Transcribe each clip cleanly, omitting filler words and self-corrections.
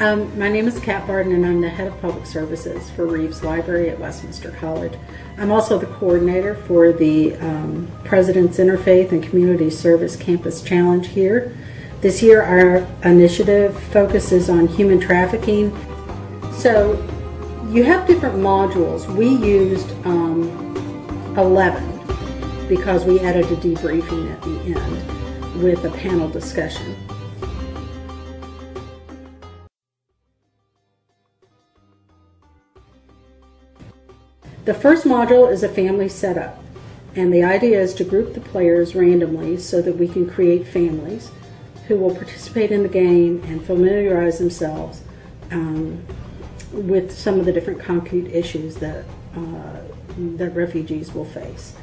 My name is Kat Barden, and I'm the Head of Public Services for Reeves Library at Westminster College. I'm also the coordinator for the President's Interfaith and Community Service Campus Challenge here. This year our initiative focuses on human trafficking. So you have different modules. We used 11 because we added a debriefing at the end with a panel discussion. The first module is a family setup, and the idea is to group the players randomly so that we can create families who will participate in the game and familiarize themselves with some of the different concrete issues that refugees will face.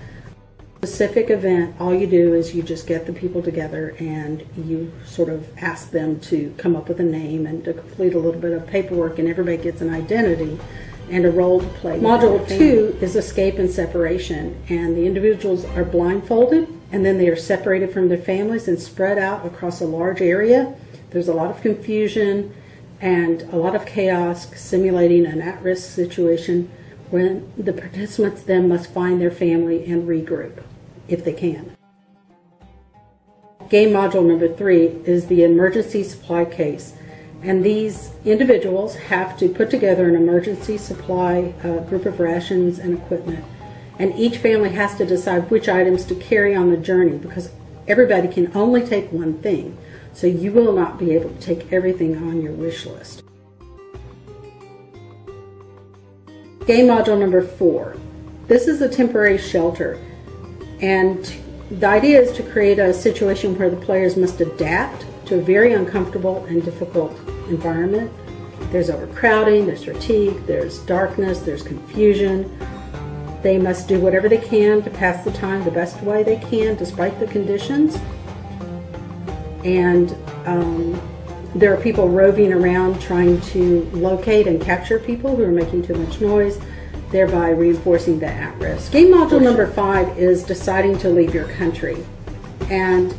Specific event, all you do is you just get the people together and you sort of ask them to come up with a name and to complete a little bit of paperwork, and everybody gets an identity and a role to play. Module 2 is escape and separation, and the individuals are blindfolded and then they are separated from their families and spread out across a large area. There's a lot of confusion and a lot of chaos, simulating an at-risk situation when the participants then must find their family and regroup if they can. Game module number 3 is the emergency supply case. And these individuals have to put together an emergency supply group of rations and equipment. And each family has to decide which items to carry on the journey, because everybody can only take one thing. So you will not be able to take everything on your wish list. Game module number 4. This is a temporary shelter. And the idea is to create a situation where the players must adapt to a very uncomfortable and difficult environment. There's overcrowding, there's fatigue, there's darkness, there's confusion. They must do whatever they can to pass the time the best way they can despite the conditions. And there are people roving around trying to locate and capture people who are making too much noise, thereby reinforcing the at-risk. Game module number 5 is deciding to leave your country. And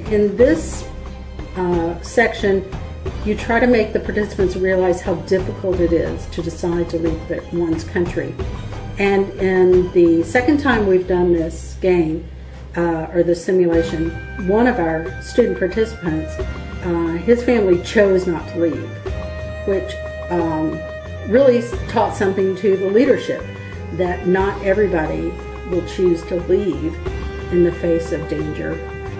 in this section, you try to make the participants realize how difficult it is to decide to leave one's country. And in the second time we've done this game, or this simulation, one of our student participants, his family chose not to leave, which really taught something to the leadership, that not everybody will choose to leave in the face of danger.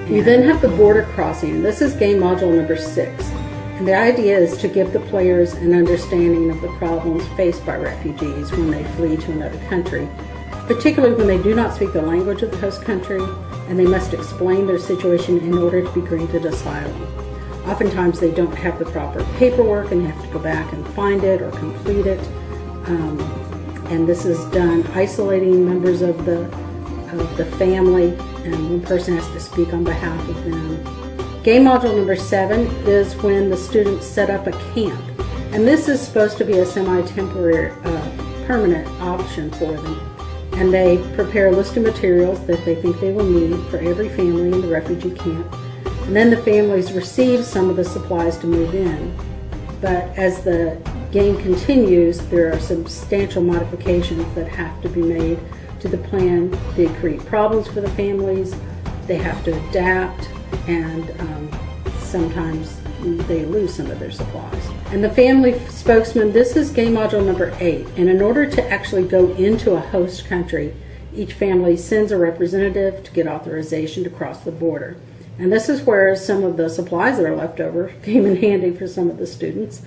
You then have the border crossing. This is game module number 6. And the idea is to give the players an understanding of the problems faced by refugees when they flee to another country, particularly when they do not speak the language of the host country and they must explain their situation in order to be granted asylum. Oftentimes they don't have the proper paperwork and they have to go back and find it or complete it. And this is done isolating members of the family, and one person has to speak on behalf of them. Game module number 7 is when the students set up a camp. And this is supposed to be a semi-temporary, permanent option for them. And they prepare a list of materials that they think they will need for every family in the refugee camp. And then the families receive some of the supplies to move in. But as the game continues, there are substantial modifications that have to be made to the plan. They create problems for the families, they have to adapt, and sometimes they lose some of their supplies. And the family spokesman, this is game module number 8. And in order to actually go into a host country, each family sends a representative to get authorization to cross the border. And this is where some of the supplies that are left over came in handy for some of the students.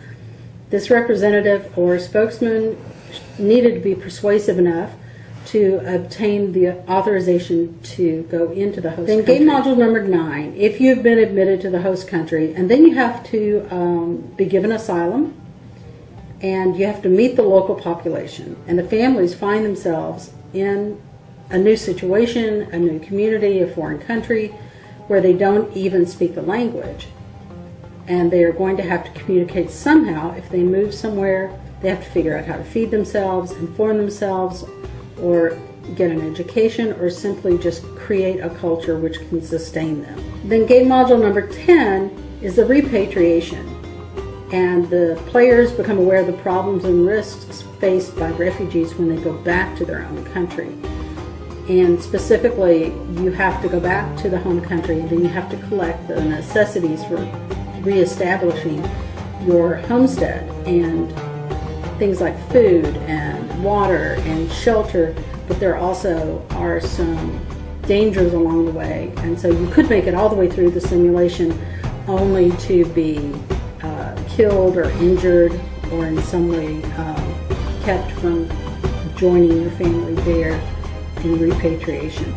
This representative or spokesman needed to be persuasive enough to obtain the authorization to go into the host country. Then game module number 9, if you've been admitted to the host country, and then you have to be given asylum, and you have to meet the local population. And the families find themselves in a new situation, a new community, a foreign country, where they don't even speak the language. And they are going to have to communicate somehow. If they move somewhere, they have to figure out how to feed themselves, inform themselves, or get an education, or simply just create a culture which can sustain them. Then game module number 10 is the repatriation. And the players become aware of the problems and risks faced by refugees when they go back to their own country. And specifically, you have to go back to the home country, and then you have to collect the necessities for reestablishing your homestead, and things like food and water and shelter, but there also are some dangers along the way. And so you could make it all the way through the simulation only to be killed or injured, or in some way kept from joining your family there in repatriation.